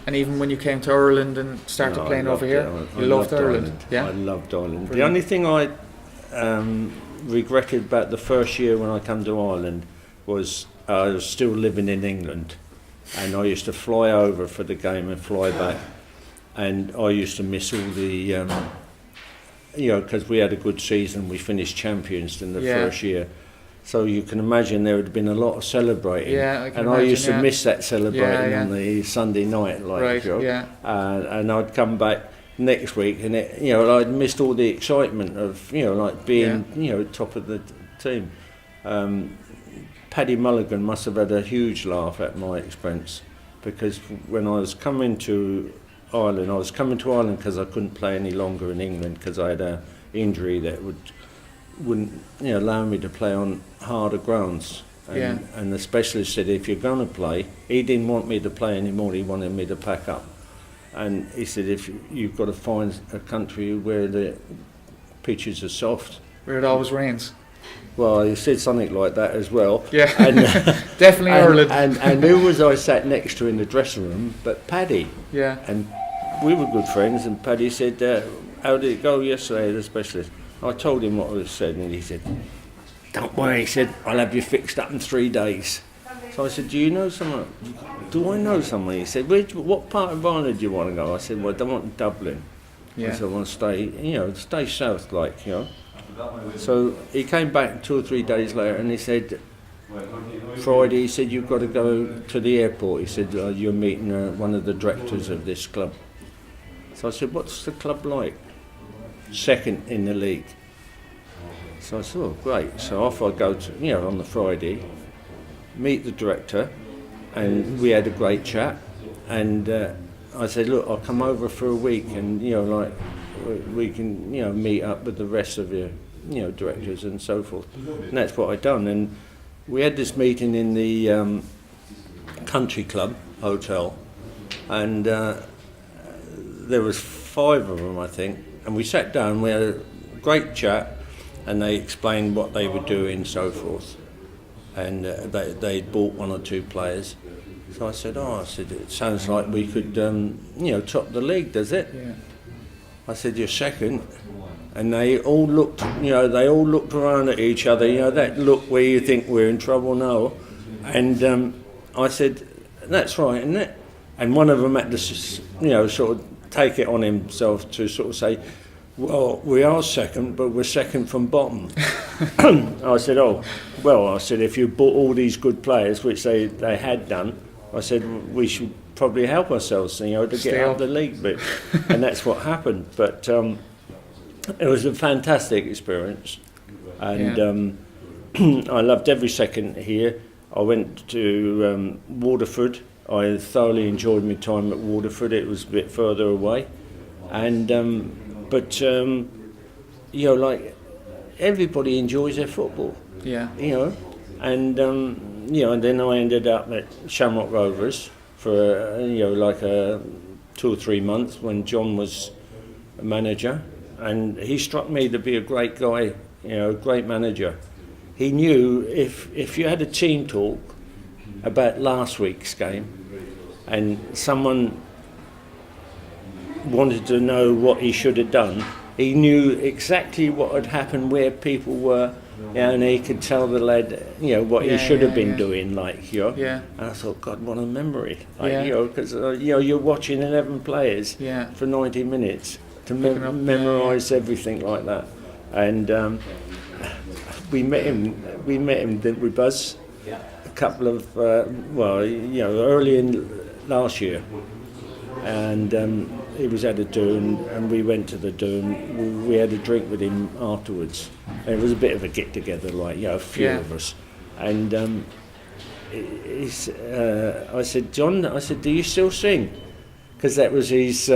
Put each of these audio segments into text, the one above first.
And even when you came to Ireland and started playing over here, you loved Ireland. Yeah, I loved Ireland. Brilliant. The only thing I regretted about the first year when I came to Ireland was I was still living in England, and I used to fly over for the game and fly back, and I used to miss all the, because we had a good season, we finished champions in the first year. So you can imagine there would have been a lot of celebrating. Yeah, I used to miss that celebrating on the Sunday night, and I'd come back next week, and I'd missed all the excitement of being top of the team. Paddy Mulligan must have had a huge laugh at my expense, because when I was coming to Ireland because I couldn't play any longer in England because I had an injury that wouldn't allow me to play on harder grounds, and the specialist said if you're going to play, he didn't want me to play anymore, he wanted me to pack up, and he said if you've got to find a country where the pitches are soft, where it always rains. Well, he said something like that as well. Yeah, and, definitely Ireland. And who was I sat next to in the dressing room but Paddy? Yeah. And we were good friends, and Paddy said, how did it go yesterday, the specialist? I told him what was said, and he said, don't worry, he said, I'll have you fixed up in 3 days. So I said, do you know someone? Do I know someone? He said, what part of Ireland do you want to go? I said, well, I don't want Dublin. Yeah. I said, I want to stay south, So he came back 2 or 3 days later, and he said, Friday, he said, you've got to go to the airport. He said, you're meeting one of the directors of this club. So I said, what's the club like? Second in the league. So I said, oh, great. So off I go to, on the Friday, meet the director, and we had a great chat. And I said, look, I'll come over for a week, and, we can, meet up with the rest of your, directors and so forth. And that's what I'd done. And we had this meeting in the country club hotel, and there was 5 of them, I think, and we sat down, we had a great chat, and they explained what they were doing and so forth, and they'd bought 1 or 2 players. So I said, it sounds like we could, top the league, does it? Yeah. I said, you're second. And they all looked, around at each other, that look where you think we're in trouble now. And I said, that's right, isn't it? And one of them had to, sort of take it on himself to sort of say, well, we are second, but we're second from bottom. I said, if you bought all these good players, which they had done, I said, we should probably help ourselves, to get out of the league bit. And that's what happened. But it was a fantastic experience. And I loved every second here. I went to Waterford. I thoroughly enjoyed my time at Waterford. It was a bit further away. And everybody enjoys their football. Yeah. And then I ended up at Shamrock Rovers for 2 or 3 months when John was a manager, and he struck me to be a great guy, a great manager. He knew if you had a team talk about last week's game and someone wanted to know what he should have done, he knew exactly what had happened, where people were, and he could tell the lad, what he should have been doing, And I thought, God, what a memory, because you're watching 11 players for 90 minutes to memorise everything like that. And we met him, didn't we, Buzz? A couple of, early in last year, and he was at a do, and we went to the do, and we had a drink with him afterwards. And it was a bit of a get-together, a few of us. And I said, John, do you still sing? Because that was his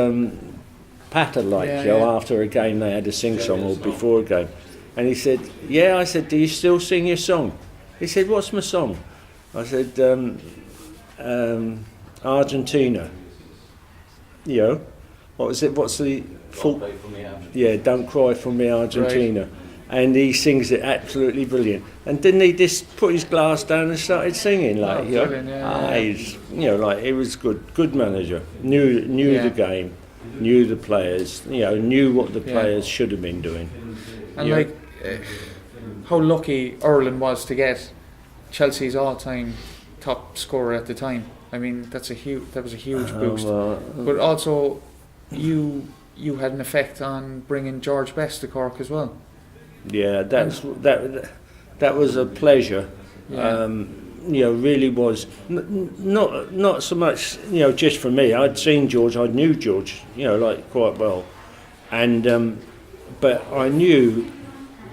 patter, after a game they had a sing-song, or before a game. And he said, yeah. I said, do you still sing your song? He said, what's my song? I said, Argentina. What was it? What's the full? Yeah, Don't Cry for Me, Argentina. Right. and he sings it absolutely brilliant. And didn't he just put his glass down and started singing like, you know? Brilliant, yeah. He's, you know, like he was good manager. Knew the game, knew the players, you know, knew what the players should have been doing. And like, how lucky Ireland was to get Chelsea's all-time top scorer at the time. I mean, that was a huge boost. But also, you had an effect on bringing George Best to Cork as well. Yeah, that was a pleasure. Yeah. You know, really was not so much, you know, just for me. I'd seen George, I knew George, you know, like quite well, and but I knew,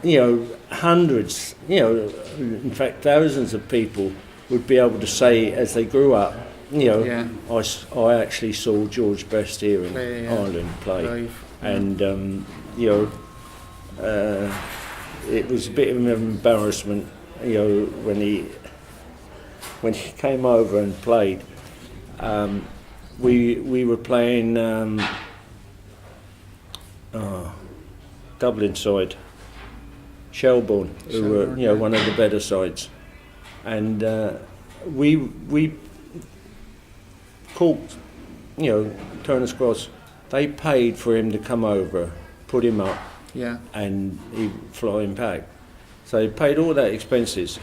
you know, hundreds, you know, in fact thousands of people would be able to say as they grew up, you know, I actually saw George Best here in Ireland play, Live. and you know, it was a bit of an embarrassment, you know, when he came over and played. We were playing Dublin side, Shelbourne, who were, you know, one of the better sides, and we caught, you know, Turner's Cross. They paid for him to come over, put him up, and he'd fly him back. So they paid all that expenses,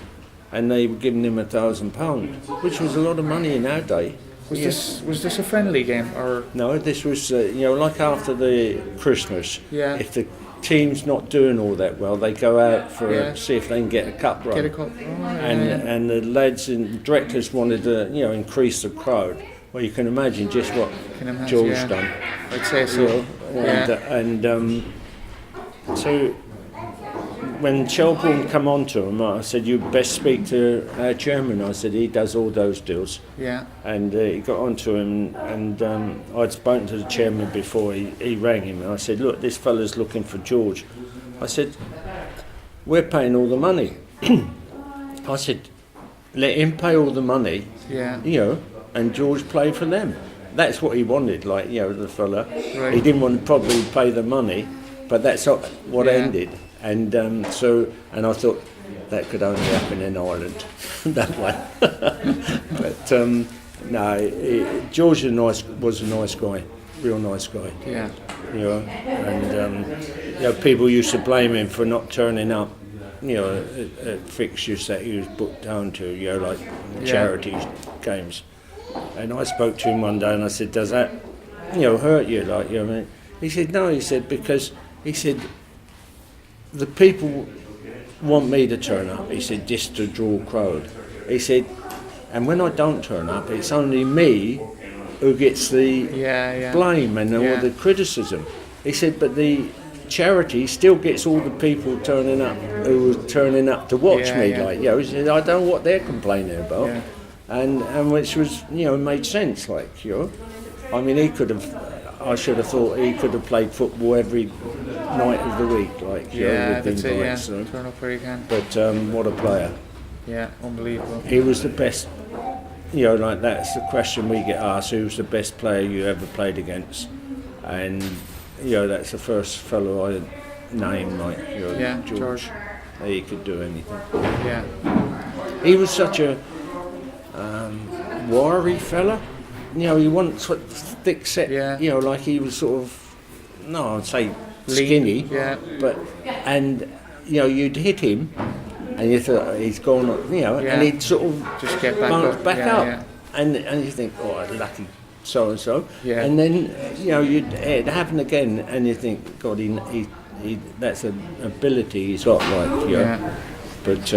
and they were giving him £1,000, which was a lot of money in our day. Was this a friendly game or? No, this was you know, like after the Christmas. Yeah. If the team's not doing all that well, they go out for see if they can get a cup run. Get a cup. And the lads and directors wanted to, you know, increase the crowd. Well, you can imagine just what George done. I'd say so. You know, so when Shelbourne come on to him, I said, you best speak to our chairman. I said, he does all those deals. Yeah. And he got on to him, and I'd spoken to the chairman before he rang him. And I said, look, this fella's looking for George. I said, we're paying all the money. I said, let him pay all the money, you know, and George play for them. That's what he wanted, like, you know, the fella. Right. He didn't want to probably pay the money, but that's not what ended. And and I thought that could only happen in Ireland, that way. But no, George was a nice guy, real nice guy. Yeah. You know, and you know, people used to blame him for not turning up, you know, at fixtures that he was booked down to, you know, like charity games. And I spoke to him one day and I said, does that, you know, hurt you? Like, you know what I mean? He said, no, he said, because, he said, the people want me to turn up, he said, just to draw a crowd. He said, and when I don't turn up, it's only me who gets the blame and all the criticism. He said, but the charity still gets all the people turning up who were turning up to watch me. Like, you know, he said, I don't know what they're complaining about. Yeah. And which was, you know, made sense, like, you know. I mean, I should have thought he could have played football every night of the week, like, you know, with invites. Turn up where you can. But what a player. Yeah, unbelievable. He was the best, you know, like that's the question we get asked, who's the best player you ever played against? And, you know, that's the first fellow I named, like, you know, George. He could do anything. Yeah. He was such a wiry fella. You know, he wasn't sort of thick set, you know, like he was sort of, no, I'd say skinny. Yeah. But, and, you know, you'd hit him and you thought, he's gone, you know, and he'd sort of just get back up. Yeah. And you think, oh, lucky so-and-so. Yeah. And then, you know, it'd happen again and you think, God, he that's an ability he's got, like, you know. Yeah. But,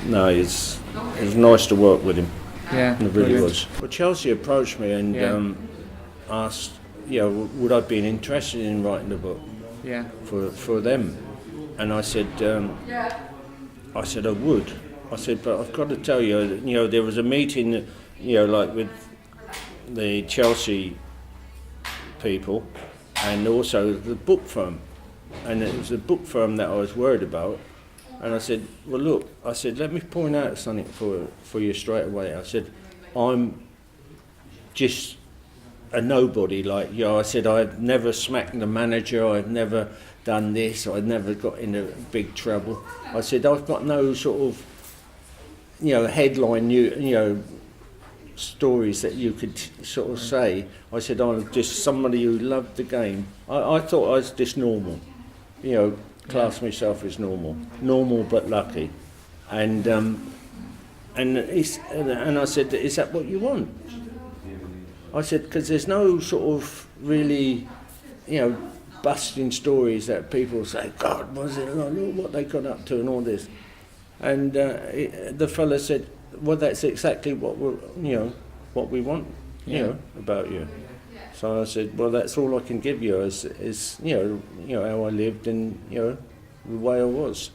no, it was nice to work with him. Yeah, it really was. Well, Chelsea approached me and asked, you know, would I be interested in writing the book for them? And I said I would. I said, but I've got to tell you, you know, there was a meeting, you know, like with the Chelsea people and also the book firm, and it was the book firm that I was worried about. And I said, well, look, I said, let me point out something for you straight away. I said, I'm just a nobody, like, you know, I said, I've never smacked the manager, I've never done this, I'd never got into big trouble. I said, I've got no sort of, headline, stories that you could sort of say. I said, I'm just somebody who loved the game. I thought I was just normal, class myself as normal but lucky. And I said, is that what you want? I said, because there's no sort of really, busting stories that people say, God, was it like, look what they got up to and all this. And the fella said, well, that's exactly what we want, about you. So I said, well, that's all I can give you is how I lived and the way I was.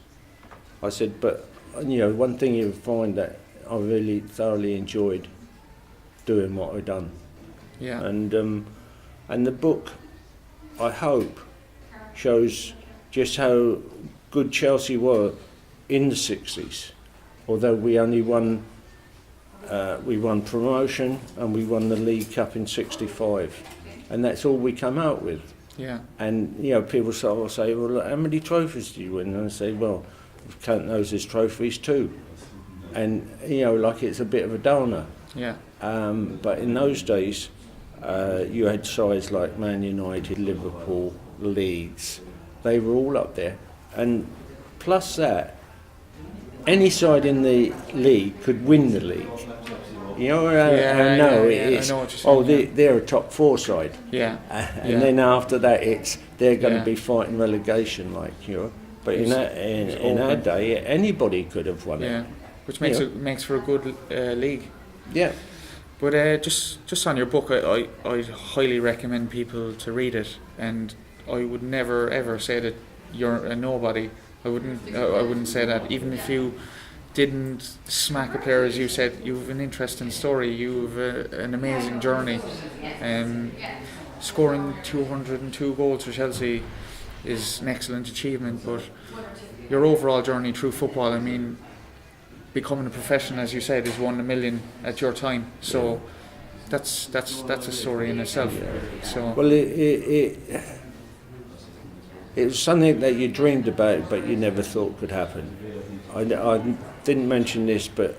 I said, but one thing you'll find that I really thoroughly enjoyed doing what I've done. Yeah. And the book, I hope, shows just how good Chelsea were in the 60s. Although we only won promotion and we won the League Cup in '65, and that's all we come out with. Yeah. And people sort of say, well, how many trophies do you win? And I say, well, count those as trophies too. And like it's a bit of a downer. Yeah. But in those days, you had sides like Man United, Liverpool, Leeds. They were all up there, and plus that, any side in the league could win the league. I know it's. They're a top 4 side. Yeah. And then after that, they're going to be fighting relegation, But in our day, anybody could have won it. Which makes for a good league. Yeah. But just on your book, I highly recommend people to read it, and I would never ever say that you're a nobody. I wouldn't say that. Even if you didn't smack a player, as you said, you have an interesting story. You have an amazing journey. Scoring 202 goals for Chelsea is an excellent achievement, but your overall journey through football, I mean, becoming a professional, as you said, is 1 in a million at your time. So that's a story in itself. So well, it was something that you dreamed about, but you never thought could happen. I didn't mention this, but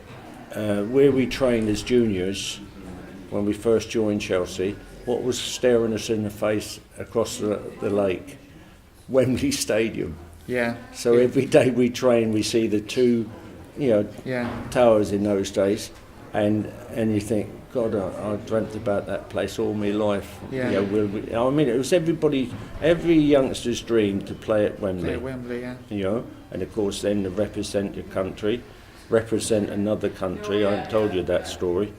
where we trained as juniors, when we first joined Chelsea, what was staring us in the face across the lake? Wembley Stadium. Yeah. So every day we train, we see the 2, towers in those days, and you think, God, I dreamt about that place all my life. Yeah. It was every youngster's dream to play at Wembley. Play at Wembley, yeah. And of course then to represent your country, represent another country. I told you that story.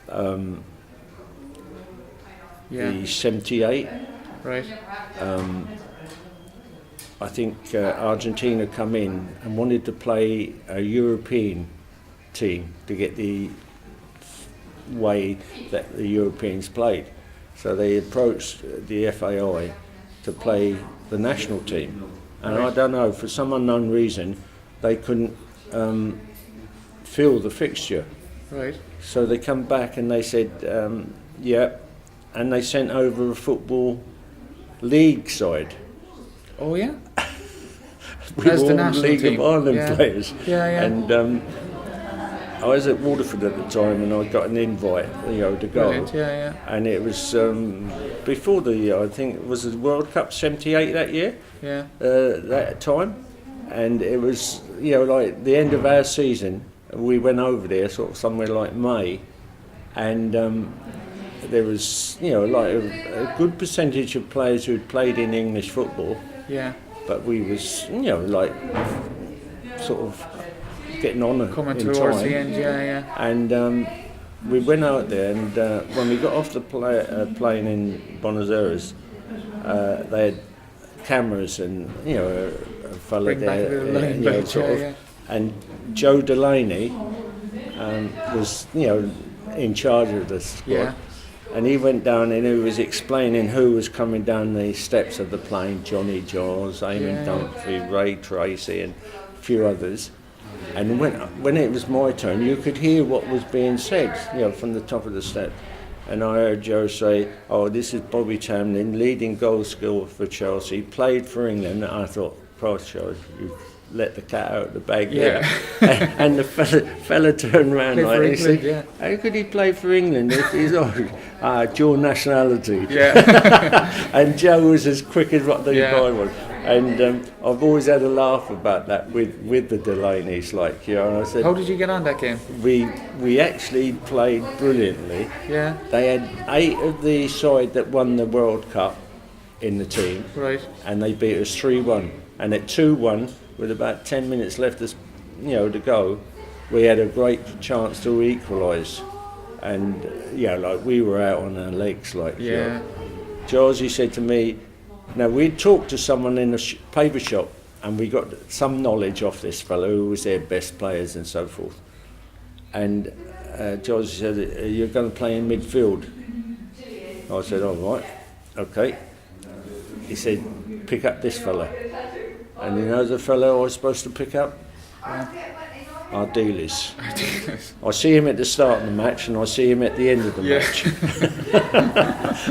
The 78. Right. I think Argentina come in and wanted to play a European team to get the way that the Europeans played. So they approached the FAI to play the national team. And I don't know, for some unknown reason, they couldn't fill the fixture. Right. So they come back and they said, and they sent over a football league side. Oh yeah. We As were the all national League team. of Ireland players. Yeah. And I was at Waterford at the time, and I got an invite, to go. Brilliant. Yeah. And it was before I think it was the World Cup '78 that year. Yeah. That time, and it was like the end of our season. We went over there sort of somewhere like May, and there was like a good percentage of players who'd played in English football. Yeah. But we was like sort of getting on Coming in towards time. the end, yeah. And we went out there, and when we got off the plane in Buenos Aires, they had cameras and a fella Bring back a there, bit of limelight, sort of. And Joe Delaney was in charge of the squad. Yeah. And he went down and he was explaining who was coming down the steps of the plane: Johnny Giles, Eamon Dunphy, Ray Tracy, and a few others. And when it was my turn, you could hear what was being said, from the top of the step. and I heard Joe say, "Oh, this is Bobby Tambling, leading goal scorer for Chelsea, played for England." And I thought, "Christ, Joe, you let the cat out of the bag there." And the fella turned around like he said, yeah. "How could he play for England if he's dual nationality?" Yeah. And Joe was as quick as what the Yeah. guy was. And I've always had a laugh about that with the Delaney's, like, you know. And I said, How did you get on that game? we actually played brilliantly. Yeah. They had 8 of the side that won the World Cup in the team, Right. and they beat us 3-1. And at 2-1, with about 10 minutes left to go, we had a great chance to equalise. And like, we were out on our legs, like. Yeah. You know. Georgie said to me, now we'd talked to someone in a paper shop, and we got some knowledge off this fellow who was their best players and so forth. And Georgie said, "You're going to play in midfield." I said, "All right, okay." He said, "Pick up this fella." And you know the fellow I was supposed to pick up? Ardiles. I see him at the start of the match, and I see him at the end of the match.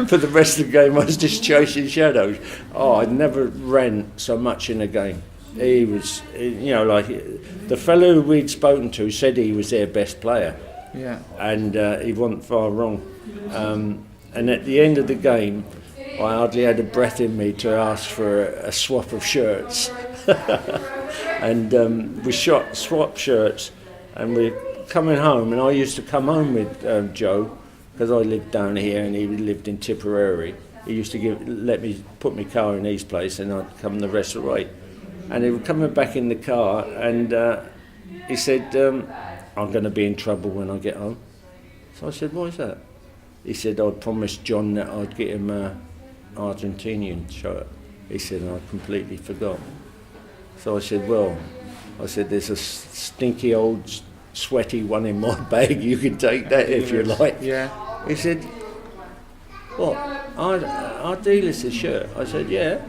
For the rest of the game, I was just chasing shadows. I never ran so much in a game. He was, like the fellow who we'd spoken to said he was their best player. Yeah. And he wasn't far wrong. And at the end of the game, I hardly had a breath in me to ask for a swap of shirts. And we swapped shirts, and we're coming home, and I used to come home with Joe, because I lived down here and he lived in Tipperary. He used to let me put my car in his place, and I'd come the rest of the way. And he was coming back in the car, and he said, "I'm going to be in trouble when I get home." So I said, "Why is that?" He said, "I promised John that I'd get him an Argentinian shirt." He said, and I completely forgot. So I said, there's a stinky old sweaty one in my bag, you can take that if you like. Yeah. He said, "What? Our dealer's shirt?" I said, "Yeah."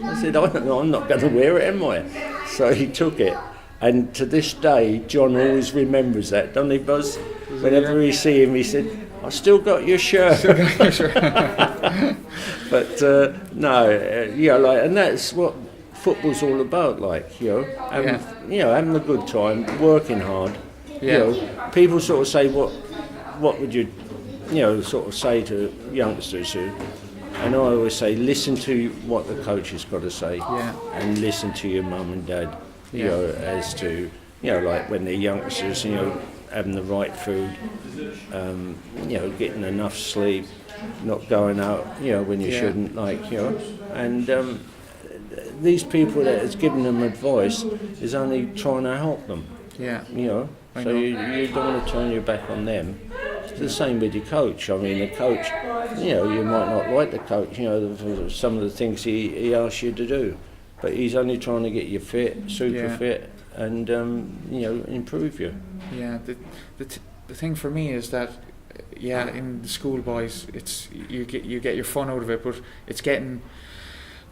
I said, I'm not going to wear it, am I?" So he took it. And to this day, John always remembers that, doesn't he, Buzz? Whenever we see him, he said, "I still got your shirt." But and that's what football's all about, like, having a good time, working hard. Yeah. People sort of say, what would you, sort of say to youngsters who, and I always say, listen to what the coach has got to say, and listen to your mum and dad, as to, like when they're youngsters, having the right food, getting enough sleep, not going out, when you shouldn't, and these people that has given them advice is only trying to help them. Yeah. So you don't want to turn your back on them. It's the same with your coach. I mean, the coach, you might not like the coach, some of the things he asks you to do, but he's only trying to get you fit, super fit, and improve you. Yeah. The thing for me is that, in the schoolboys, it's you get your fun out of it, but it's getting,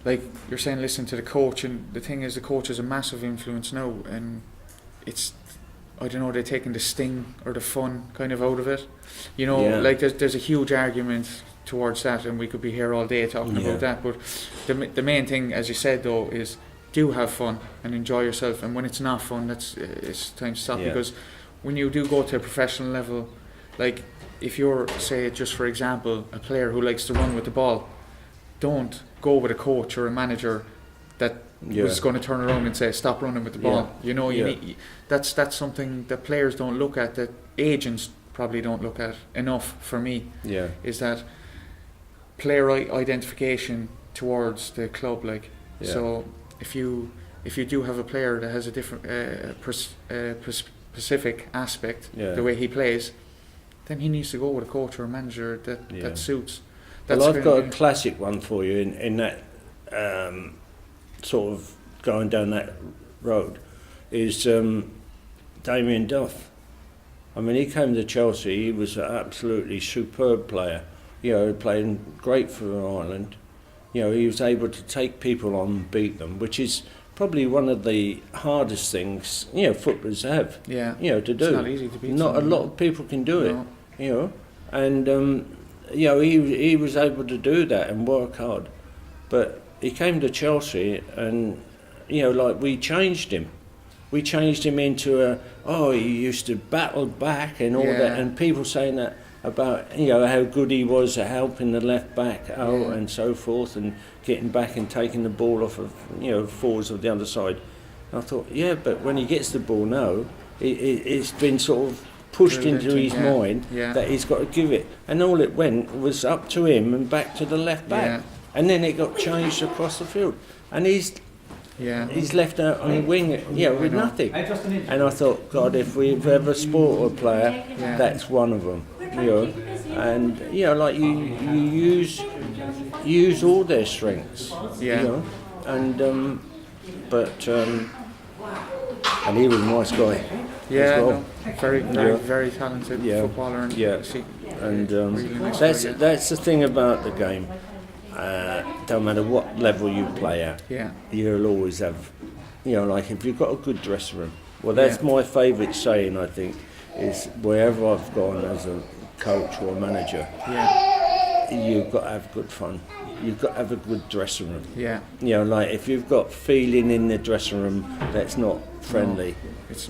like you're saying, listen to the coach, and the thing is, the coach is a massive influence now, and it's, I don't know, they're taking the sting or the fun kind of out of it. Like there's a huge argument towards that, and we could be here all day talking about that. But the main thing, as you said though, is do have fun and enjoy yourself. And when it's not fun, it's time to stop. Because when you do go to a professional level, like if you're, say, just for example, a player who likes to run with the ball, don't go with a coach or a manager that was going to turn around and say stop running with the ball. You need, that's something that players don't look at, that agents probably don't look at enough. For me, is that player identification towards the club. So if you do have a player that has a different specific aspect, the way he plays, then he needs to go with a coach or a manager that suits. Well, I've got a classic one for you in that sort of going down that road is Damien Duff. I mean, he came to Chelsea, he was an absolutely superb player, playing great for Ireland. He was able to take people on and beat them, which is probably one of the hardest things, footballers have, to do. It's not easy to beat Not someone. a lot of people can do it, and he was able to do that and work hard. But he came to Chelsea and, like we changed him. We changed him into he used to battle back and all that, and people saying that about, how good he was at helping the left back out and so forth, and getting back and taking the ball off of, forwards of the other side. And I thought, but when he gets the ball now, it's been sort of pushed into his mind that he's got to give it. And all it went was up to him and back to the left back. Yeah. And then it got changed across the field. And he's left out on the wing, with nothing. And I thought, God, if we've ever sport a player, that's one of them. And like you use all their strengths. And and he was a nice guy. Yeah, well. Very talented footballer. And really nice guy, that's the thing about the game. Don't matter what level you play at, you'll always have, like if you've got a good dressing room. Well, that's my favourite saying, I think, is wherever I've gone as a coach or a manager, you've got to have good fun. You've got to have a good dressing room. Yeah. Like if you've got feeling in the dressing room that's not friendly,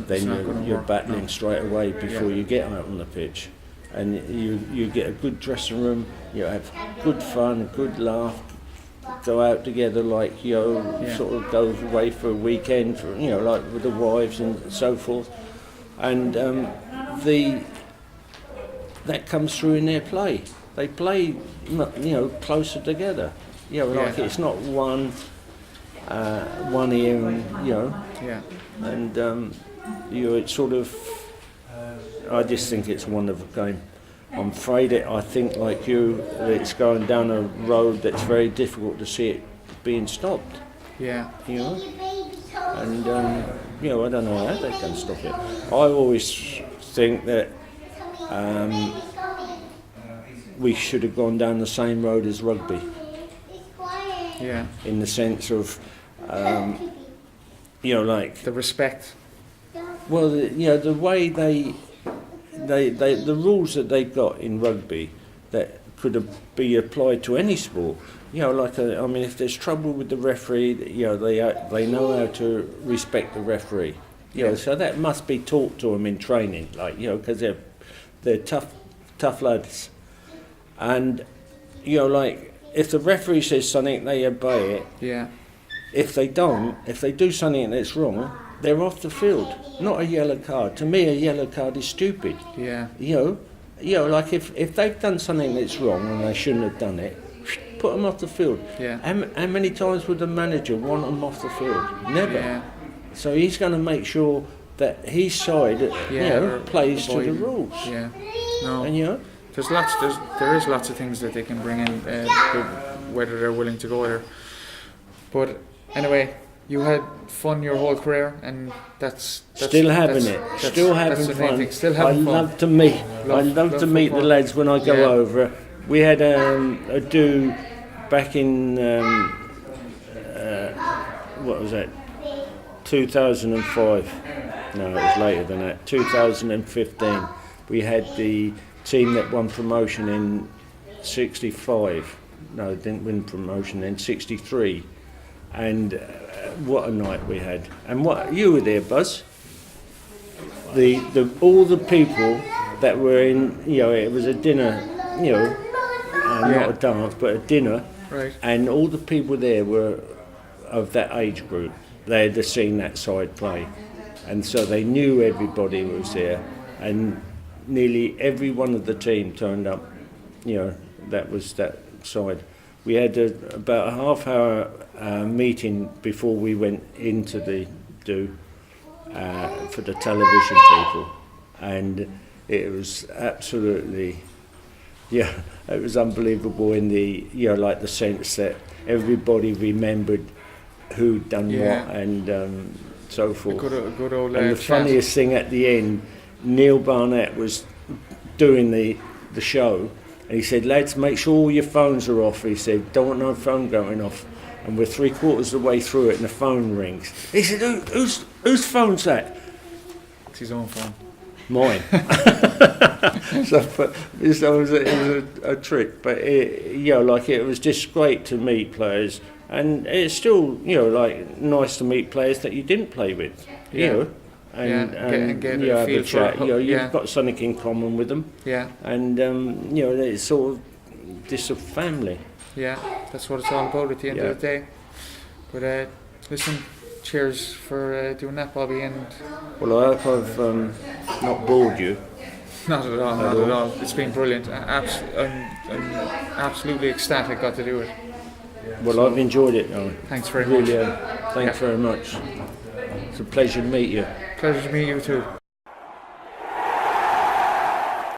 then you're battling straight away before you get out on the pitch. And you get a good dressing room, you have good fun, good laugh, go out together like, sort of go away for a weekend, for, like with the wives and so forth. And that comes through in their play. They play, closer together. It's not one here and, and, it's sort of, I just think it's a wonderful game. I'm afraid I think like you, it's going down a road that's very difficult to see it being stopped. Yeah. And I don't know how they can stop it. I always think that we should have gone down the same road as rugby. Yeah. In the sense of, like the respect. Well, the way the rules that they got in rugby that could be applied to any sport. If there's trouble with the referee, they know how to respect the referee. So that must be taught to them in training, because they're tough lads. And if the referee says something, they obey it. Yeah. If they do something that's wrong, they're off the field. Not a yellow card. To me, a yellow card is stupid. Yeah. Like if they've done something that's wrong and they shouldn't have done it, put them off the field. Yeah. How many times would the manager want them off the field? Never. Yeah. So he's going to make sure that his side, plays to the rules. Yeah. No. And there is lots of things that they can bring in, whether they're willing to go there. But anyway, you had fun your whole career, and that's still having fun. I love to meet the lads when I go over. We had a do back in what was that? 2005. No, it was later than that. 2015. We had the team that won promotion in 65. No, didn't win promotion in 63. And what a night we had. And what you were there, Buzz. All the people that were in, it was a dinner, not a dance, but a dinner. Right. And all the people there were of that age group. They had seen that side play. And so they knew everybody was there. And nearly every one of the team turned up, that was that side. We had about a half-hour meeting before we went into the do for the television people, and it was absolutely, it was unbelievable in the, like the sense that everybody remembered who'd done what and so forth. A good old and the funniest thing at the end, Neil Barnett was doing the show. And he said, lads, make sure all your phones are off. He said, don't want no phone going off. And we're 3/4 of the way through it and the phone rings. He said, whose phone's that? It's his own phone. Mine. But it was a trick. But it was just great to meet players, and it's still like nice to meet players that you didn't play with. And get you a have feel a chat. for You've got something in common with them. Yeah. And it's sort of this a family. Yeah, that's what it's all about at the end of the day. But listen, cheers for doing that, Bobby. And well, I hope I've not bored you. Not at all. It's been brilliant. I'm absolutely ecstatic got to do it. Well, I've enjoyed it. Thanks very much. Thanks very much. It's a pleasure to meet you. Pleasure to meet you too.